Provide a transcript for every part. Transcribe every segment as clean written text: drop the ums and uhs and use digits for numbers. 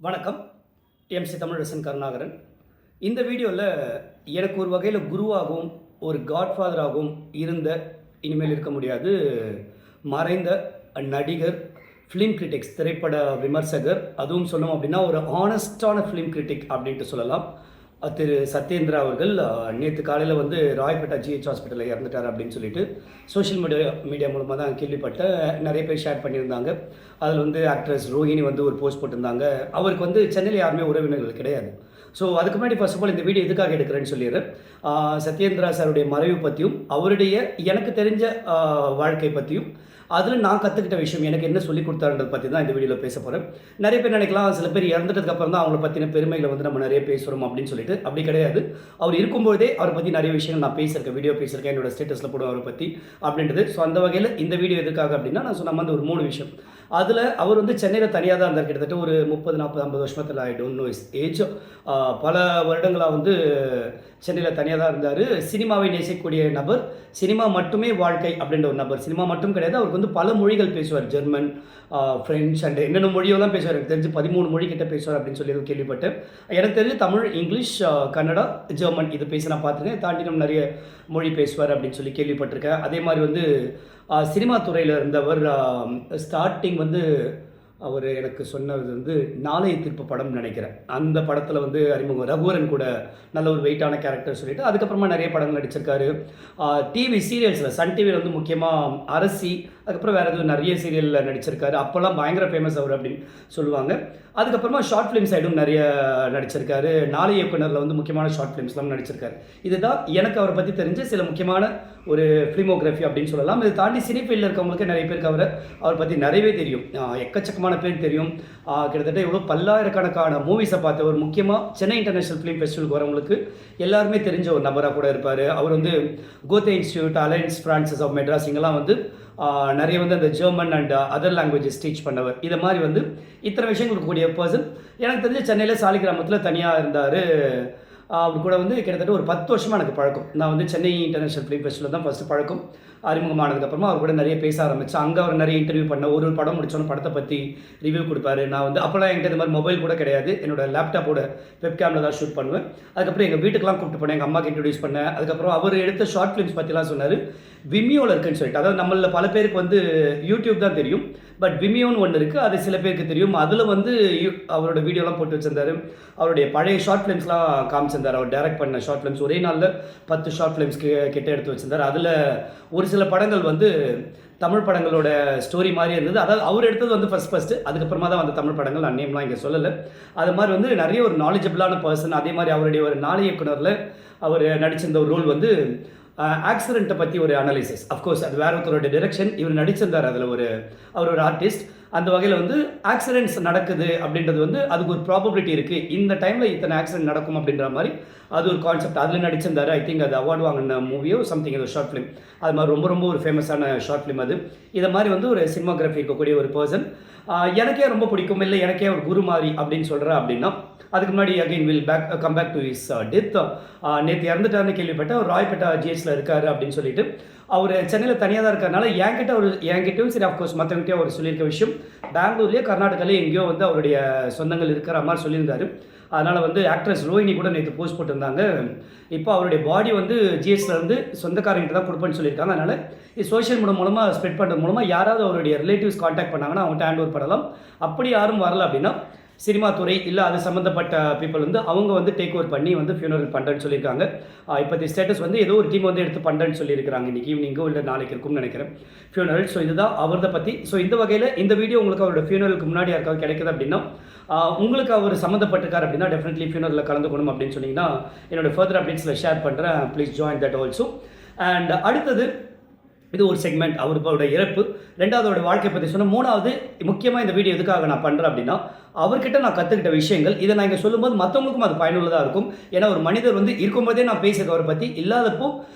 வணக்கம். எம்சி தமிழரசன் கருணாகரன். இந்த வீடியோவில் எனக்கு ஒரு வகையில் குருவாகவும் ஒரு காட்ஃபாதராகவும் இருந்த, இனிமேல் இருக்க முடியாது, மறைந்த நடிகர், ஃபிலிம் கிரிட்டிக்ஸ், திரைப்பட விமர்சகர், அதுவும் சொல்லணும் அப்படின்னா ஒரு ஆனஸ்டான ஃபிலிம் கிரிட்டிக் அப்படின்ட்டு சொல்லலாம், திரு சத்யேந்திரா அவர்கள் நேற்று காலையில் வந்து ராயப்பேட்டா ஜிஹெச் ஹாஸ்பிட்டலில் இறந்துட்டார் அப்படின்னு சொல்லிட்டு சோஷியல் மீடியா மூலமாக தான் கேள்விப்பட்ட நிறைய பேர் ஷேர் பண்ணியிருந்தாங்க. அதில் வந்து ஆக்ட்ரஸ் ரோஹிணி வந்து ஒரு போஸ்ட் போட்டிருந்தாங்க. அவருக்கு வந்து சென்னையில் யாருமே உறவினர்கள் கிடையாது. ஸோ அதுக்கு முன்னாடி ஃபர்ஸ்ட் ஆஃப் ஆல் இந்த வீடியோ எதுக்காக எடுக்கிறேன்னு சொல்லிடுறேன். சத்யேந்திரா சாருடைய மறைவு பற்றியும் அவருடைய எனக்கு தெரிஞ்ச வாழ்க்கை பற்றியும் அதில் நான் கற்றுக்கிட்ட விஷயம், எனக்கு என்ன சொல்லி கொடுத்தாருன்றதை பற்றி தான் இந்த வீடியோவில் பேச போகிறேன். நிறைய பேர் நினைக்கலாம் சில பேர் இறந்துட்டதுக்கப்புறம் தான் அவங்கள பற்றின பெருமைகளை வந்து நம்ம நிறைய பேசுகிறோம் அப்படின்னு சொல்லிட்டு. அப்படி கிடையாது. அவர் இருக்கும்போதே அவரை பற்றி நிறைய விஷயங்கள் நான் பேசியிருக்கேன், வீடியோ பேசியிருக்கேன், என்னோட ஸ்டேட்டஸில் போடுவேன் அவரை பற்றி அப்படின்றது. ஸோ அந்த வகையில் இந்த வீடியோ எதுக்காக அப்படின்னா, நான் சொன்ன மாதிரி ஒரு 3 விஷயம். அதில் அவர் வந்து சென்னையில் தனியாக தான் இருந்தார். கிட்டத்தட்ட ஒரு 30, 40, 50 வருஷத்தில் I don't know is age. பல வருடங்களாக வந்து சென்னையில் தனியாக தான் இருந்தார். சினிமாவை நேசிக்கக்கூடிய நபர், சினிமா மட்டுமே வாழ்க்கை அப்படின்ற ஒரு நபர். சினிமா மட்டும் கிடையாது, அவருக்கு வந்து பல மொழிகள் பேசுவார். ஜெர்மன், ஃப்ரெஞ்ச் அண்ட் என்னென்ன மொழியெல்லாம் பேசுவார். எனக்கு தெரிஞ்சு 13 மொழி கிட்ட பேசுவார் அப்படின்னு சொல்லி கேள்விப்பட்டேன். எனக்கு தெரிஞ்சு தமிழ், இங்கிலீஷ், கன்னடா, ஜெர்மன் இது பேசி நான் பார்த்துருக்கேன். தாண்டி நம்ம நிறைய மொழி பேசுவார் அப்படின்னு சொல்லி கேள்விப்பட்டிருக்கேன். அதே மாதிரி வந்து சினிமா துறையில் இருந்தவர். ஸ்டார்டிங் வந்து அவர் எனக்கு சொன்னது வந்து நாளைய தீர்ப்பு படம்னு நினைக்கிறேன். அந்த படத்தில் வந்து அறிமுகம் ரகுவரன் கூட நல்ல ஒரு வெயிட்டான கேரக்டர் சொல்லிட்டு அதுக்கப்புறமா நிறைய படங்கள் நடிச்சிருக்காரு. டிவி சீரியல்ஸில் சன் டிவியில் வந்து முக்கியமாக அரசி, அதுக்கப்புறம் வேறு எதுவும் நிறைய சீரியலில் நடிச்சிருக்காரு. அப்போல்லாம் பயங்கர ஃபேமஸ் அவர் அப்படின்னு சொல்லுவாங்க. அதுக்கப்புறமா ஷார்ட் ஃபிலிம் சைடும் நிறைய நடிச்சிருக்காரு. நாளை இயக்குனரில் வந்து முக்கியமான ஷார்ட் ஃபிலிம்ஸ்லாம் நடிச்சிருக்காரு. இதுதான் எனக்கு அவரை பற்றி தெரிஞ்ச சில முக்கியமான ஒரு ஃபிலிமோகிராஃபி அப்படின்னு சொல்லலாம். இதை தாண்டி சினி ஃபீல்டில் இருக்கவங்களுக்கு நிறைய பேருக்கு அவரை பற்றி நிறையவே தெரியும். எக்கச்சக்கமான பேர் தெரியும். கிட்டத்தட்ட எவ்வளோ பல்லாயிரக்கணக்கான மூவிஸை பார்த்த ஒரு முக்கியமாக சென்னை இன்டர்நேஷனல் ஃபிலிம் ஃபெஸ்டிவலுக்கு வரவங்களுக்கு எல்லாருமே தெரிஞ்ச ஒரு நபராக கூட இருப்பார். அவர் வந்து Goethe institute, Alliance Francaise of Madras இங்கெல்லாம் வந்து நிறைய வந்து அந்த German and other languages teach பண்ணவர். இதை மாதிரி வந்து இத்தனை விஷயங்களுக்கு கூடிய பர்சன். எனக்கு தெரிஞ்சு சென்னையில் சாலிகிராமத்தில் தனியாக இருந்தார். அவர் கூட வந்து கிட்டத்தட்ட ஒரு 10 வருஷமாக எனக்கு பழக்கம். நான் வந்து சென்னை இன்டர்நேஷனல் ஃபிலிம் ஃபெஸ்டிவல் தான் ஃபஸ்ட்டு பழக்கம். அறிமுகமானதுக்கப்புறமா அவர் கூட நிறைய பேச ஆரம்பித்தேன். அங்கே அவர் நிறைய இன்டர்வியூ பண்ண, ஒரு படம் முடிச்சோன்னு படத்தை பற்றி ரிவ்யூ கொடுப்பாரு. நான் வந்து அப்போல்லாம் என்கிட்ட இந்த மாதிரி மொபைல் கூட கிடையாது. என்னோட லேப்டாப்போட வெப்கேமில் தான் ஷூட் பண்ணுவேன். அதுக்கப்புறம் எங்கள் வீட்டுக்கெலாம் கூப்பிட்டு போனேன், எங்கள் அம்மாவுக்கு இன்ட்ரடியூஸ் பண்ணேன். அதுக்கப்புறம் அவர் எடுத்த ஷார்ட் ஃபிலிம்ஸ் பற்றிலாம் சொன்னார். விமியோவில் இருக்குன்னு சொல்லிட்டு, அதாவது நம்மளில் பல பேருக்கு வந்து யூடியூப் தான் தெரியும், பட் விமியோன்னு ஒன்று இருக்குது, அது சில பேருக்கு தெரியும். அதில் வந்து அவரோட வீடியோலாம் போட்டு வச்சிருந்தார். அவருடைய பழைய ஷார்ட் ஃபிலிம்ஸ்லாம் காமிச்சிருந்தார். அவர் டைரக்ட் பண்ண ஷார்ட் ஃபிலிம்ஸ் ஒரே நாளில் 10 ஷார்ட் ஃபிலிம்ஸ் கிட்ட எடுத்து வச்சிருந்தார். அதில் ஒரு சில படங்கள் வந்து தமிழ் படங்களோட ஸ்டோரி மாதிரி இருந்தது. அதாவது அவர் எடுத்தது வந்து ஃபஸ்ட்டு, அதுக்கப்புறமா தான் வந்து தமிழ் படங்கள். நான் நேம்லாம் இங்கே சொல்லலை. அது மாதிரி வந்து நிறைய ஒரு நாலேஜபிளான பர்சன். அதே மாதிரி அவருடைய ஒரு நாளை இயக்குனரில் அவர் நடிச்சிருந்த ஒரு ரோல் வந்து ஆக்சிடென்ட்டை பற்றி ஒரு அனாலிசிஸ். அஃப்கோர்ஸ் அது வேற ஒருத்தரோட டிரெக்ஷன். இவர் நடிச்சிருந்தார். அதில் அவர் ஒரு ஆர்டிஸ்ட். அந்த வகையில் வந்து ஆக்சிடென்ட்ஸ் நடக்குது அப்படின்றது வந்து அதுக்கு ஒரு ப்ராபபிலிட்டி இருக்குது, இந்த டைமில் இத்தனை ஆக்சிடென்ட் நடக்கும் அப்படின்ற மாதிரி அது ஒரு கான்செப்ட். அதில் நடிச்சிருந்தார். ஐ திங்க் அது அவார்டு வாங்கின மூவியோ சம்திங், ஏதோ ஷார்ட் ஃபிலிம். அது மாதிரி ரொம்ப ஒரு ஃபேமஸான ஷார்ட் ஃபிலிம் அது. இதை மாதிரி வந்து ஒரு சினிமாகிராஃபி இருக்கக்கூடிய ஒரு பர்சன். எனக்கே ரொம்ப பிடிக்கும். இல்லை எனக்கே ஒரு குரு மாதிரி அப்படின்னு சொல்கிறேன் அப்படின்னா, அதுக்கு முன்னாடி again come back to his death. நேற்று இறந்துட்டாருன்னு கேள்விப்பட்டேன். அவர் ராயப்பேட்டா ஜிஹெச்சில் இருக்காரு அப்படின்னு சொல்லிட்டு. அவர் சென்னையில் தனியாக தான் இருக்கிறதுனால என்கிட்டயும் சரி, அஃப்கோர்ஸ் மற்றவங்கிட்டே அவர் சொல்லியிருக்க விஷயம், பெங்களூர்லேயே கர்நாடகாலேயே எங்கேயோ வந்து அவருடைய சொந்தங்கள் இருக்கிற மாதிரி சொல்லியிருந்தார். அதனால் வந்து ஆக்ட்ரஸ் ரோஹிணி கூட நேற்று போஸ்ட் போட்டிருந்தாங்க. இப்போ அவருடைய பாடி வந்து ஜிஹெச்லேருந்து சொந்தக்காரங்கிட்ட தான் கொடுப்பேன்னு சொல்லியிருக்காங்க. அதனால் சோஷியல் மீடியா மூலமாக ஸ்ப்ரெட் பண்ணுறது மூலமாக யாராவது அவருடைய ரிலேட்டிவ்ஸ் காண்டாக்ட் பண்ணாங்கன்னா அவங்கள்ட்ட ஹேண்ட் ஓவர் பண்ணலாம். அப்படி யாரும் வரல அப்படின்னா சினிமா துறை இல்லை அது சம்மந்தப்பட்ட பீப்புள் வந்து அவங்க வந்து டேக் ஓவர் பண்ணி வந்து ஃபியூனரல் பண்ணுறேன்னு சொல்லியிருக்காங்க. இப்போதைய ஸ்டேட்டஸ் வந்து ஏதோ ஒரு டீம் வந்து எடுத்து பண்ணுறேன்னு சொல்லியிருக்காங்க. இன்றைக்கி ஈவினிங்கோ இல்லை நாளைக்கு இருக்கும்னு நினைக்கிறேன் ஃபியூனரல். ஸோ இதுதான் அவரை பற்றி. ஸோ இந்த வகையில் இந்த வீடியோ உங்களுக்கு அவரோட ஃபியூனரலுக்கு முன்னாடி யாருக்காவது கிடைக்குது அப்படின்னா, உங்களுக்கு அவர் சம்மந்தப்பட்டிருக்கார் அப்படின்னா டெஃபினெட்லி ஃபியூனரலில் கலந்துக்கணும் அப்படின்னு சொன்னீங்கன்னா என்னோட ஃபர்தர் அப்டேட்ஸில் ஷேர் பண்ணுறேன். Please join that also. And அடுத்தது இது ஒரு செக்மெண்ட், அவரோட இறப்பு. ரெண்டாவதோட வாழ்க்கை பற்றி சொன்ன. மூணாவது முக்கியமாக இந்த வீடியோ எதுக்காக நான் பண்ணுறேன் அப்படின்னா, அவர்கிட்ட நான் கற்றுக்கிட்ட விஷயங்கள். இதை நான் இங்கே சொல்லும்போது மற்றவங்களுக்கும் அது பயனுள்ளதாக இருக்கும். ஏன்னா ஒரு மனிதர் வந்து இருக்கும்போதே நான் பேசுகிறேன் அவரை பற்றி, இல்லாதப்போ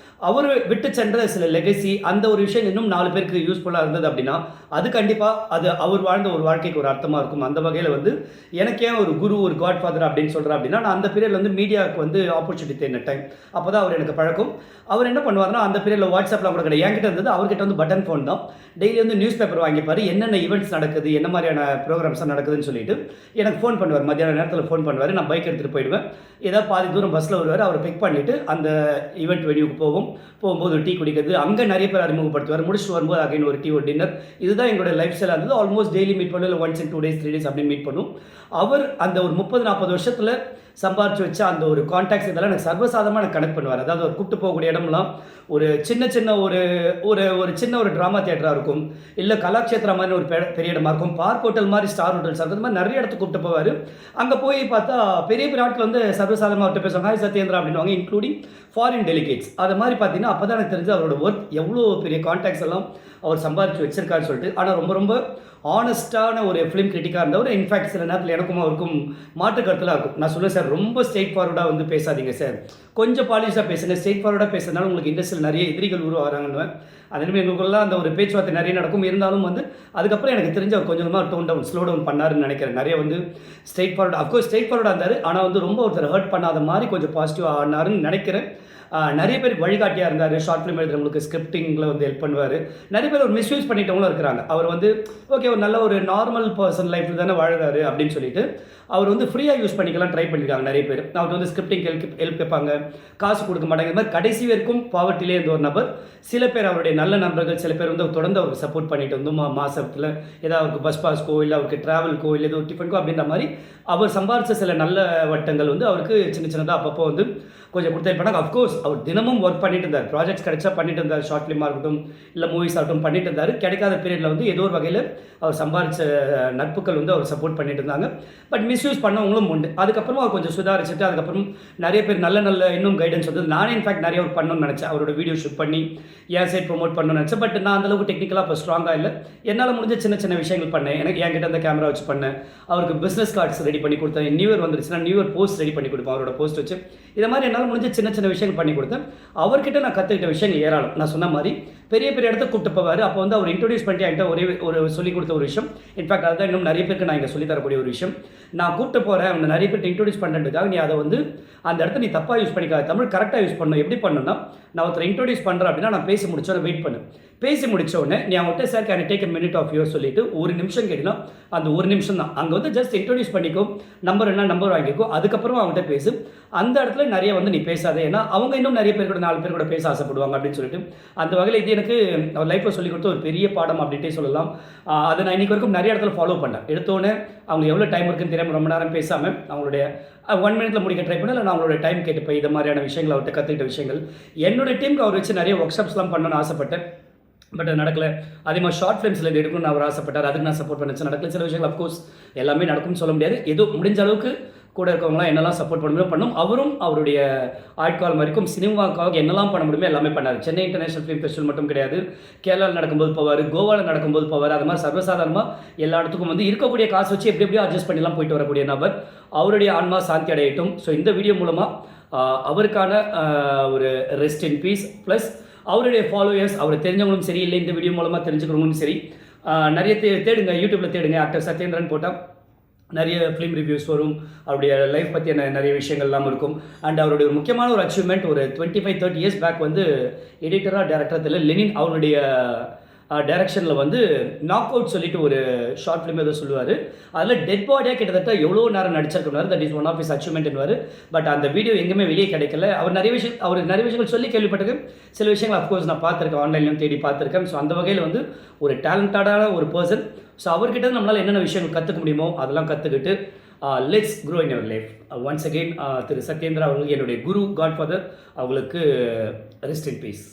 அவர் விட்டு சென்ற சில லெகசி, அந்த ஒரு விஷயம் இன்னும் 4 பேருக்கு யூஸ்ஃபுல்லாக இருந்தது அப்படின்னா அது கண்டிப்பாக அது அவர் வாழ்ந்த ஒரு வாழ்க்கைக்கு ஒரு அர்த்தமாக இருக்கும். அந்த வகையில் வந்து எனக்கே ஒரு குரு, ஒரு காட்ஃபாதர் அப்படின்னு சொல்கிறேன் அப்படின்னா, நான் அந்த பீரியடில் வந்து மீடியாவுக்கு வந்து ஆப்பர்ச்சுனிட்டி தேடின டைம். அப்போ தான் அவர் எனக்கு பழக்கம். அவர் என்ன பண்ணுவார்னா, அந்த பீரியடில் வாட்ஸ்அப்பில் கூட கிடையாது, என்கிட்ட இருந்தது. அவர்கிட்ட வந்து பட்டன் ஃபோன் தான். டெய்லி வந்து நியூஸ் பேப்பர் வாங்கிப்பார், என்னென்ன ஈவெண்ட்ஸ் நடக்குது, என்ன மாதிரியான ப்ரோக்ராம்ஸ் நடக்குதுன்னு சொல்லிட்டு எனக்கு ஃபோன் பண்ணுவார். மத்தியான நேரத்தில் ஃபோன் பண்ணுவார். நான் பைக் எடுத்துகிட்டு போயிடுவேன். ஏதாவது பாதி தூரம் பஸ்ஸில் வருவார். அவரை பிக் பண்ணிவிட்டு அந்த ஈவெண்ட் வென்யூக்கு போகும்போது ஒரு டீ குடிக்கிறது, அங்கே நிறைய பேர் அறிமுகப்படுத்துவார். முடிச்சுட்டு வரும்போது அகைன் ஒரு டீ, ஒரு டின்னர். இதுதான் எங்களுடைய லைஃப் ஸ்டைலாக இருந்தது. ஆல்மோஸ்ட் டெய்லி மீட் பண்ணல, ஒன்ஸ் இன் 2 days 3 days அப்படின்னு மீட் பண்ணுவோம். அவர் அந்த ஒரு 30-40 வருஷத்தில் சம்பாரிச்சு வச்ச அந்த ஒரு கான்டாக்ட்ஸ் இதெல்லாம் எனக்கு சர்வசாதாரணமாக எனக்கு கனெக்ட் பண்ணுவார். அதாவது ஒரு கூப்பிட்டு போகக்கூடிய இடம்லாம் ஒரு சின்ன ஒரு சின்ன ஒரு ட்ராமா தியேட்டராக இருக்கும், இல்லை கலாக்ஷேத்ரா மாதிரி ஒரு பெரிய இடமா இருக்கும், பார்க் ஹோட்டல் மாதிரி, ஸ்டார் ஹோட்டல்ஸ் அது மாதிரி நிறைய இடத்துக்கு கூப்பிட்டு போவார். அங்கே போய் பார்த்தா பெரிய பெரிய ஆட்கள் வந்து சர்வசாதாரணமாக அவர்கிட்ட பேசுவாங்க, ஹாய் சத்யேந்திரா அப்படின்வாங்க, இன்க்ளூடிங் ஃபாரின் டெலிகேட்ஸ். அது மாதிரி பார்த்தீங்கன்னா அப்போ தான் எனக்கு தெரிஞ்சு அவரோட ஒர்க் எவ்வளோ பெரிய கான்டாக்ட்ஸ் எல்லாம் அவர் சம்பாதிச்சு வச்சிருக்காருன்னு சொல்லிட்டு. ஆனால் ரொம்ப ரொம்ப ஆனஸ்டான ஒரு ஃபிலிம் கிரிட்டிக்காக இருந்தவர். இன்ஃபேக்ட் சில நேரத்தில் எனக்கும் அவருக்கும் மாற்று கருத்துலாம் இருக்கும். நான் சொல்லுவேன், சார் ரொம்ப ஸ்ட்ரெயிட் ஃபார்வர்டாக வந்து பேசாதீங்க சார், கொஞ்சம் பாலிஷாக பேசுங்க. ஸ்ட்ரெயிட் ஃபார்வர்டாக பேசுறதுனால உங்களுக்கு இண்டஸ்ட்ரியில் நிறைய எதிரிகள் உருவாகிறாங்கன்னு. அதேமாதிரி எங்களுக்குலாம் அந்த ஒரு பேச்சுவார்த்தை நிறைய நடக்கும். இருந்தாலும் வந்து அதுக்கப்புறம் எனக்கு தெரிஞ்ச அவர் கொஞ்சம் கொஞ்சமாக டோன் டவுன், ஸ்லோ டவுன் பண்ணாருன்னு நினைக்கிறேன். நிறைய வந்து ஸ்ட்ரெயிட் ஃபார்வர்டு, அஃப்கோர்ஸ் ஸ்ட்ரெயிட் ஃபார்வர்டாக இருந்தார், ஆனால் வந்து ரொம்ப ஒருத்தர் ஹர்ட் பண்ணாத மாதிரி கொஞ்சம் பாசிட்டிவாக ஆனாருன்னு நினைக்கிறேன். நிறைய பேர் வழிகாட்டியாக இருந்தார். ஷார்ட் ஃபிலிம் எழுதுறவங்களுக்கு ஸ்கிரிப்டிங்கில் வந்து ஹெல்ப் பண்ணுவார். நிறைய பேர் ஒரு மிஸ்யூஸ் பண்ணிட்டவங்களும் இருக்கிறாங்க. அவர் வந்து ஓகே ஒரு நல்ல ஒரு நார்மல் பர்சன் லைஃப்பில் தானே வாழுறாரு அப்படின்னு சொல்லிட்டு அவர் வந்து ஃப்ரீயாக யூஸ் பண்ணிக்கலாம் ட்ரை பண்ணியிருக்காங்க நிறைய பேர். அவர் வந்து ஸ்கிரிப்டிங் ஹெல்ப் கேட்பாங்க, காசு கொடுக்க மாட்டாங்க. இந்த மாதிரி கடைசி வரைக்கும் பாவர்ட்டிலே இருந்த ஒரு நபர். சில பேர் அவருடைய நல்ல நண்பர்கள், சில பேர் வந்து தொடர்ந்து அவருக்கு சப்போர்ட் பண்ணிட்டு வந்து மாதத்தில் ஏதாவது அவருக்கு பஸ் பாஸ்க்கோ, இல்லை அவருக்கு ட்ராவல்க்கோ, இல்லை ஏதோ டிஃபனுக்கோ அப்படின்ற மாதிரி அவர் சம்பாரித்த சில நல்ல வட்டங்கள் வந்து அவருக்கு சின்னதாக அப்பப்போ வந்து கொஞ்சம் கொடுத்து பண்ணாங்க. அஃப்கோர்ஸ் அவர் தினமும் ஒர்க் பண்ணிட்டு இருந்தார், ப்ராஜெக்ட்ஸ் கிடைச்சா பண்ணிட்டு இருந்தார், ஷார்ட் ஃபிலிமாக இருக்கட்டும், இல்லை மூவிஸ் ஆகட்டும் பண்ணிட்டு இருந்தார். கிடைக்காத பீரியடில் வந்து ஏதோ ஒரு வகையில் அவர் சம்பாரித்த நட்புகள் வந்து அவர் சப்போர்ட் பண்ணிட்டு இருந்தாங்க. பட் மிஸ்யூஸ் பண்ணவங்களும் உண்டு. அதுக்கப்புறமா அவர் கொஞ்சம் சுதாரிச்சுட்டு அதுக்கப்புறம் நிறைய பேர் நல்ல இன்னும் கைடன்ஸ் வந்து நானே இன்ஃபேக்ட் நிறைய ஒர்க் பண்ணணும்னு நினச்சேன். அவரோட வீடியோ ஷூட் பண்ணி என் சைட் ப்ரொமோட் பண்ணணும்னு நினச்சேன். பட் நான் அந்தளவுக்கு டெக்னிக்கலாக இப்போ ஸ்ட்ராங்காக இல்லை. என்னால் முடிஞ்ச சின்ன விஷயங்கள் பண்ணேன். எனக்கு என்கிட்ட அந்த கேமரா வச்சு பண்ணேன். அவருக்கு பிஸ்னஸ் கார்ட்ஸ் ரெடி பண்ணி கொடுத்தேன். நியூ இயர் வந்துருச்சுன்னா நியூ இயர் போஸ்ட் ரெடி பண்ணி கொடுப்பேன், அவரோட போஸ்ட் வச்சு. இதை மாதிரி என்னால் முடிஞ்ச சின்ன விஷயங்கள் பண்ணி கொடுத்தேன். அவர்கிட்ட நான் கற்றுக்கிட்ட விஷயங்கள் ஏராளம். நான் சொன்ன மாதிரி பெரிய இடத்துக்கு கூப்பிட்டு போவார். அப்போ வந்து அவர் இன்ட்ரோடியூஸ் பண்ணிட்டு என்கிட்ட ஒரு சொல்லிக் கொடுத்த ஒரு விஷயம். இன்ஃபேக்ட் அதுதான் இன்னும் நிறைய பேருக்கு நான் இங்கே சொல்லி தரக்கூடிய ஒரு விஷயம். நான் கூப்பிட்டு போகிறேன், அவங்க நிறைய பேருக்கு இன்ட்ரோடியூஸ் பண்ணுறதுக்காக நீ அதை வந்து அந்த இடத்த நீ தப்பாக யூஸ் பண்ணிக்காது, தமிழ் கரெக்டாக யூஸ் பண்ணணும். எப்படி பண்ணணும்னா, நான் ஒருத்தர் இன்ட்ரோடியூஸ் பண்ணுறேன் அப்படின்னா நான் பேசி முடிச்சோன்னே வெயிட் பண்ணு. பேசி முடிச்சோடனே நீ அவங்ககிட்ட sir can take a minute of yours சொல்லிட்டு ஒரு நிமிஷம் கேட்டினா அந்த ஒரு நிமிஷம் தான். அங்கே வந்து ஜஸ்ட் இன்ட்ரோடியூஸ் பண்ணிக்கோ, நம்பர் என்ன நம்பர் வாங்கிக்கோ, அதுக்கப்புறமா அவங்ககிட்ட பேசு. அந்த இடத்துல நிறைய வந்து நீ பேசாதே, ஏன்னா அவங்க இன்னும் நிறைய பேர் கூட 4 பேர் கூட பேச ஆசைப்படுவாங்க அப்படின்னு சொல்லிட்டு. அந்த வகையில் இது எனக்கு அவர் லைஃப்பில் சொல்லிக் கொடுத்த ஒரு பெரிய பாடம் அப்படின்ட்டே சொல்லலாம். அதை நான் இன்றைக்கி வரைக்கும் நிறைய இடத்துல ஃபாலோ பண்ணேன். எடுத்தோடனே அவங்க எவ்வளோ டைம் இருக்குன்னு தெரியாமல் ரொம்ப நேரம் பேசாமல் அவங்களுடைய 1 minute முடிக்க ட்ரை பண்ண, இல்லை நான் அவங்களோட டைம் கேட்டுப்பேன். இது மாதிரியான விஷயங்கள் அவர்கிட்ட கற்றுக்கிட்ட விஷயங்கள். என்னோடய டீமுக்கு அவர் வச்சு நிறைய ஒர்க் ஷாப்ஸ்லாம் பண்ணணும்னு ஆசைப்பட்டேன். பட் அது நடக்கலை. அதே மாதிரி ஷார்ட் ஃபிலிம்ஸில் இது எடுக்கணும்னு அவர் ஆசைப்பட்டார். அதுக்கு நான் சப்போர்ட் பண்ணிச்சு. நடக்கல. சில விஷயங்கள் அஃப்கோர்ஸ் எல்லாமே நடக்கும்னு சொல்ல முடியாது. ஏதோ முடிஞ்ச அளவுக்கு கூட இருக்கவங்களாம் என்னெல்லாம் சப்போர்ட் பண்ண முடியும் பண்ணும். அவரும் அவருடைய ஆட்காலம் வரைக்கும் சினிமாவுக்காக என்னெல்லாம் பண்ண முடியுமோ எல்லாமே பண்ணார். சென்னை இன்டர்நேஷனல் ஃபிலிம் ஃபெஸ்டிவல் மட்டும் கிடையாது, கேரளாவில் நடக்கும்போது போவார், கோவாவில் நடக்கும்போது போவார். அது மாதிரி சர்வசாதாரணமாக எல்லா இடத்துக்கும் வந்து இருக்கக்கூடிய காசு வச்சு எப்படியோ அட்ஜஸ்ட் பண்ணிலாம் போயிட்டு வரக்கூடிய நபர். அவருடைய ஆன்மா சாந்தி அடையட்டும். ஸோ இந்த வீடியோ மூலமாக அவருக்கான ஒரு ரெஸ்ட் இன் பீஸ் ப்ளஸ் அவருடைய ஃபாலோயர்ஸ், அவர் தெரிஞ்சவங்களும் சரி, இல்லை இந்த வீடியோ மூலமாக தெரிஞ்சுக்கிறவங்களும் சரி, நிறைய தேடுங்க, யூடியூப்பில் தேடுங்க, ஆக்டர் சத்யேந்திரன் போட்டால் நிறைய ஃபிலிம் ரிவ்யூஸ் வரும். அவருடைய லைஃப் பற்றி நிறைய விஷயங்கள்லாம் இருக்கும். அண்ட் அவருடைய ஒரு முக்கியமான ஒரு அச்சீவ்மெண்ட், ஒரு 25-30 years பேக் வந்து எடிட்டராக டேரக்டராக தெரியல, லெனின் அவருடைய டைரக்ஷனில் வந்து நாக் அவுட் சொல்லிட்டு ஒரு ஷார்ட் ஃபிலிம் ஏதோ சொல்லுவார். அதில் டெட் பாடியாக கிட்டத்தட்ட எவ்வளோ நேரம் நடிச்சிருக்கணும். That is one of is achievement என்பார். பட் அந்த வீடியோ எங்கேயுமே வெளியே கிடைக்கல. அவர் நிறைய விஷயங்கள் சொல்லி கேள்விப்பட்டிருக்கேன். சில விஷயங்கள் அஃப்கோர்ஸ் நான் பார்த்துருக்கேன், ஆன்லைன்லையும் தேடி பார்த்துருக்கேன். ஸோ அந்த வகையில் வந்து ஒரு டேலண்டடான ஒரு பர்சன். ஸோ அவர்கிட்ட நம்மளால் என்னென்ன விஷயங்கள் கற்றுக்க முடியுமோ அதெல்லாம் கற்றுக்கிட்டு let's grow in your life. Once again திரு சத்யேந்திரா அவர்கள் என்னுடைய குரு, காட்ஃபாதர், அவங்களுக்கு ரெஸ்ட் இன் பீஸ்.